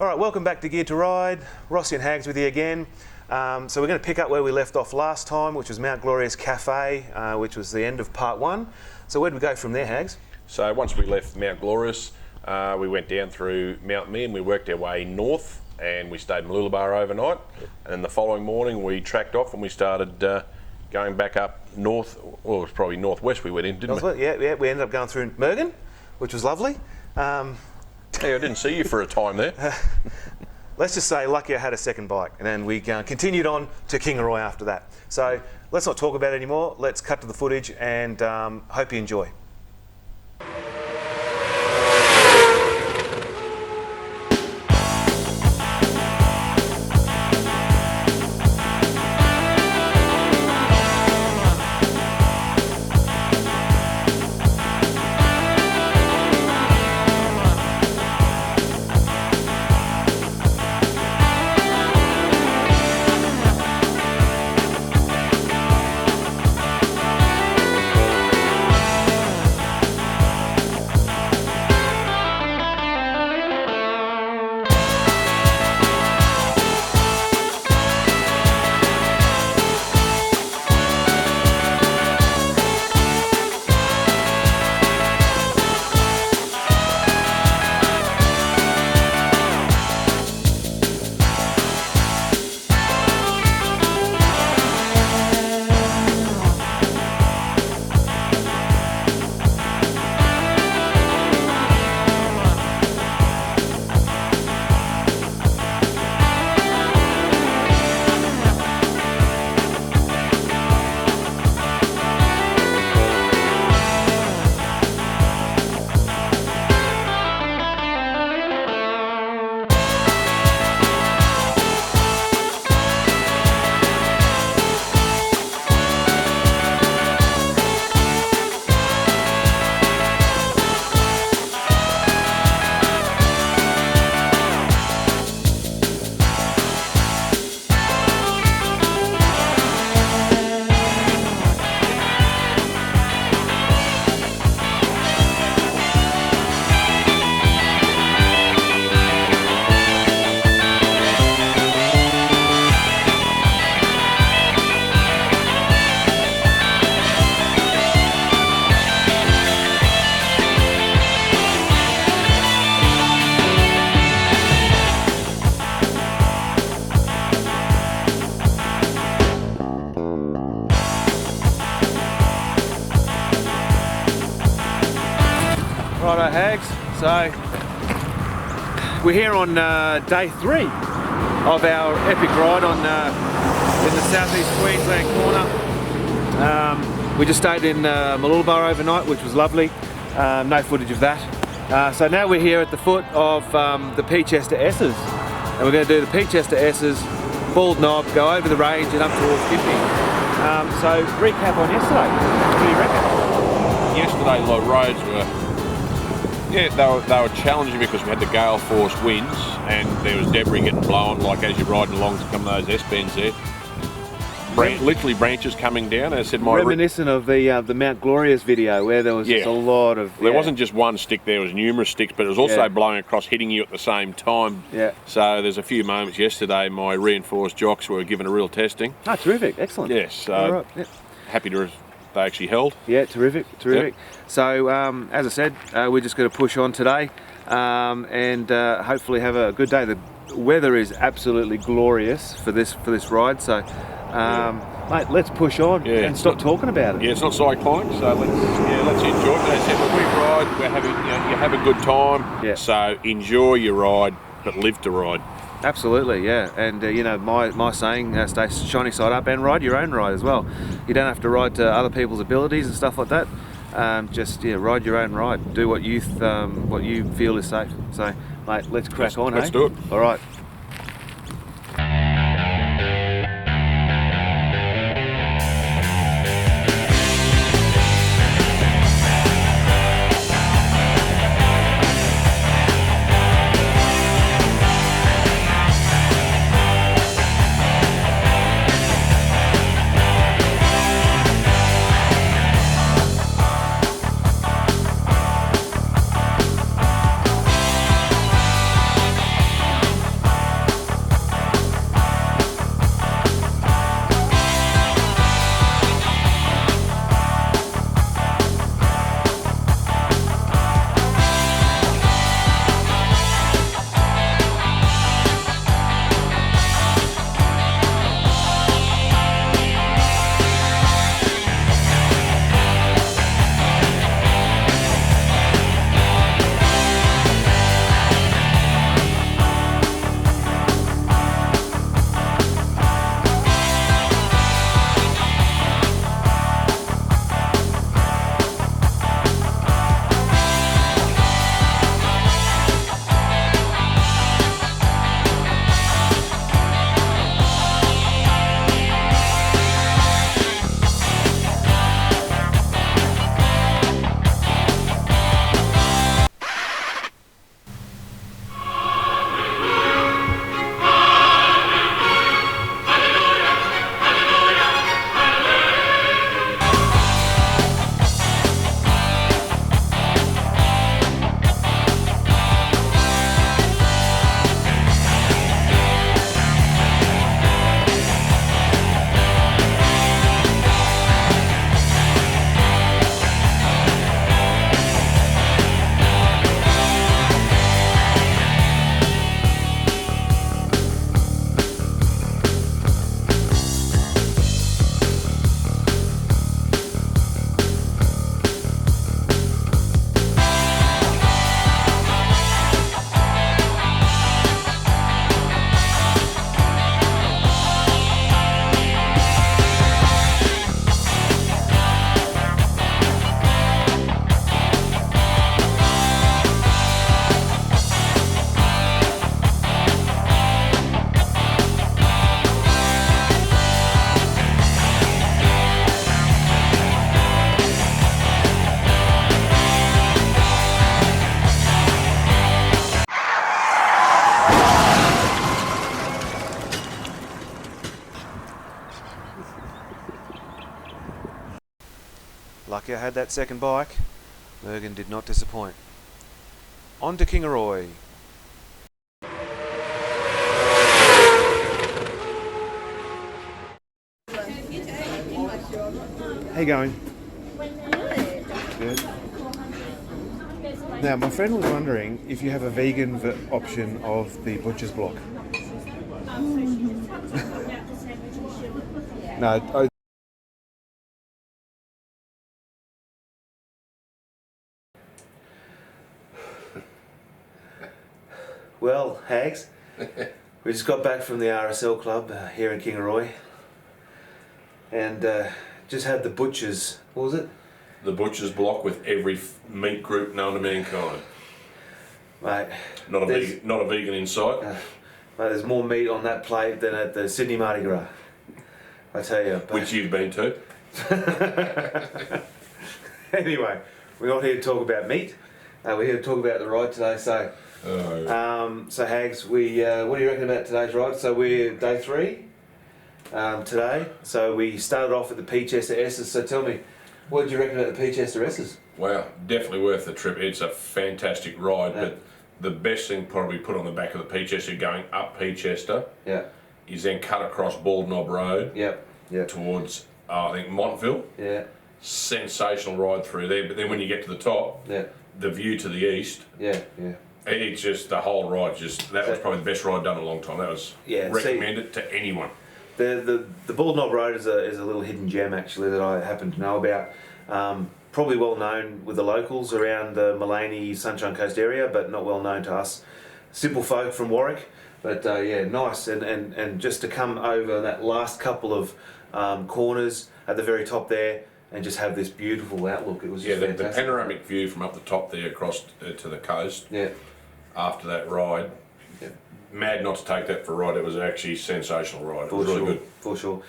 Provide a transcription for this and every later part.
All right, welcome back to Geared to Ride. Rossey and Hags with you again. So we're going to pick up where we left off last time, which was Mount Glorious Cafe, which was the end of part one. So where did we go from there, Hags? So once we left Mount Glorious, we went down through Mount Meehan, we worked our way north and we stayed in Mooloolaba overnight. And then the following morning we tracked off and we started going back up north, well it was probably northwest we went in, didn't we? Yeah, we ended up going through Mergen, which was lovely. Hey, I didn't see you for a time there. Let's just say lucky I had a second bike, and then we continued on to Kingaroy after that. So let's not talk about it anymore. Let's cut to the footage and hope you enjoy. Righto, Hags. So we're here on day 3 of our epic ride on in the South East Queensland Corner. We just stayed in Mooloolaba overnight, which was lovely. No footage of that. So now we're here at the foot of the Peachester S's, and we're going to do the Peachester S's, Bald Knob, go over the range and up towards Gympie. So recap on yesterday. What do you reckon? Yesterday the roads were, they were challenging because we had the gale force winds and there was debris getting blown, like as you're riding along to come those S-bends there. Literally branches coming down. As I said, reminiscent of the Mount Glorious video where there was just a lot of... There wasn't just one stick, there was numerous sticks, but it was also blowing across, hitting you at the same time. Yeah. So there's a few moments yesterday my reinforced jocks were given a real testing. Oh, terrific. Excellent. Yes. So happy to they actually held. Yeah, terrific. Yep. So as I said, we're just going to push on today and hopefully have a good day. The weather is absolutely glorious for this ride. So mate, let's push on and stop talking about it. Yeah, it's not cyclonic, so let's enjoy it. As I said, when we ride, we're having you have a good time. Yeah. So enjoy your ride, but live to ride. Absolutely, yeah. And my saying, stay shiny side up and ride your own ride as well. You don't have to ride to other people's abilities and stuff like that. Just ride your own ride. Do what you feel is safe. So, mate, let's crack on. Let's do it. All right. Lucky I had that second bike. Mergen did not disappoint. On to Kingaroy. How you going? Good. Now, my friend was wondering if you have a vegan option of the butcher's block. No. Well, Hags, we just got back from the RSL club here in Kingaroy, and just had the butcher's. What was it? The butcher's block with every meat group known to mankind. Mate, not a vegan in sight. Mate, there's more meat on that plate than at the Sydney Mardi Gras. I tell you. Which you've been to. Anyway, we're not here to talk about meat. We're here to talk about the ride today. So, so Hags, what do you reckon about today's ride? So we're day 3 today. So we started off at the Peachester S's. So tell me, what did you reckon about the Peachester S's? Wow, definitely worth the trip. It's a fantastic ride, but the best thing probably put on the back of the Peachester going up Peachester is then cut across Bald Knob Road towards, I think, Montville. Yeah. Sensational ride through there, but then when you get to the top, the view to the east, it's just the whole ride. That was probably the best ride done in a long time. That was recommend it to anyone. The Bald Knob Road is a little hidden gem actually that I happen to know about. Probably well known with the locals around the Mullaney Sunshine Coast area, but not well known to us simple folk from Warwick. But yeah, nice, and just to come over that last couple of corners at the very top there and just have this beautiful outlook. It was just the panoramic view from up the top there across to the coast. Yeah. After that ride, mad not to take that for a ride. It was actually a sensational ride. It was really good. For sure.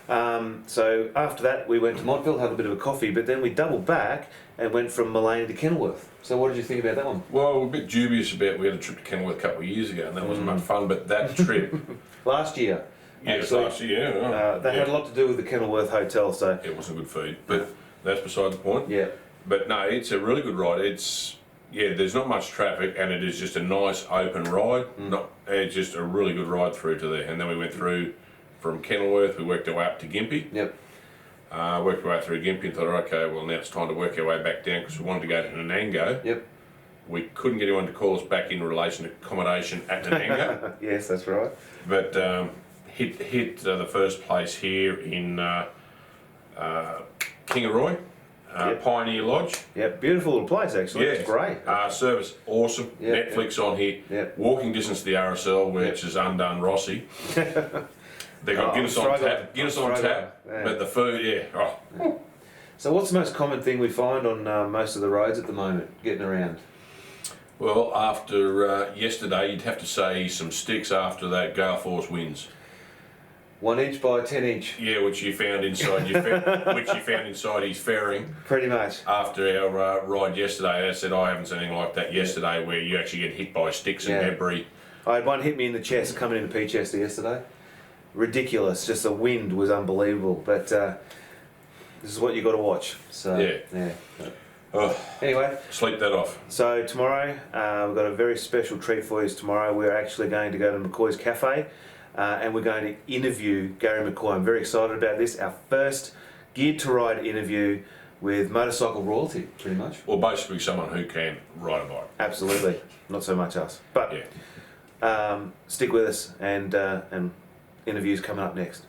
So after that we went to Montville, had a bit of a coffee, but then we doubled back and went from Mullaney to Kenilworth. So what did you think about that one? Well, we're a bit dubious about, we had a trip to Kenilworth a couple of years ago and that wasn't much fun, but that trip... Last year. Yes, last year, they had a lot to do with the Kenilworth Hotel, so... It wasn't good food, but that's beside the point. Yeah. But no, it's a really good ride. There's not much traffic and it is just a nice open ride. It's just a really good ride through to there. And then we went through from Kenilworth, we worked our way up to Gympie. Yep. Worked our way through Gympie and thought, okay, well now it's time to work our way back down because we wanted to go to Nanango. Yep. We couldn't get anyone to call us back in relation to accommodation at Nanango. Yes, that's right. But hit the first place here in Kingaroy. Pioneer Lodge. Yeah, beautiful little place actually. Yeah. It's great. Service awesome. Netflix on here. Walking distance to the RSL, which is undone Rossey. They got Guinness on tap. But the food, So what's the most common thing we find on most of the roads at the moment, getting around? Well, after yesterday, you'd have to say some sticks after that gale force winds. 1 inch by 10 inch. Yeah, which you found inside his fairing. Pretty much. After our ride yesterday, I said I haven't seen anything like that yesterday, where you actually get hit by sticks and debris. I had one hit me in the chest coming into Peachester yesterday. Ridiculous. Just the wind was unbelievable. But this is what you got to watch. So yeah. Anyway, sleep that off. So tomorrow we've got a very special treat for you. Tomorrow we're actually going to go to McCoy's Cafe. And we're going to interview Gary McCoy. I'm very excited about this. Our first Geared to Ride interview with motorcycle royalty, pretty much. Well, basically someone who can ride a bike. Absolutely. Not so much us. But stick with us, and interviews coming up next.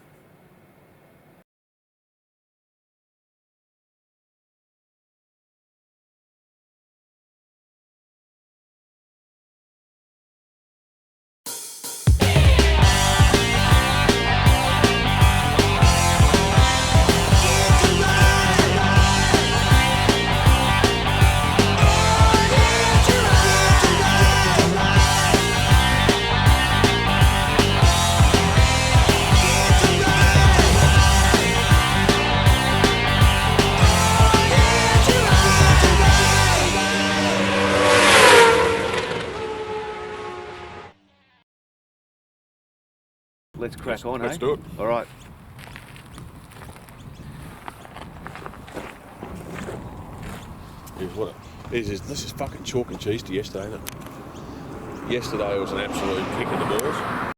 Let's crack on, Let's do it. All right. This is fucking chalk and cheese to yesterday, isn't it? Yesterday was an absolute kick in the balls.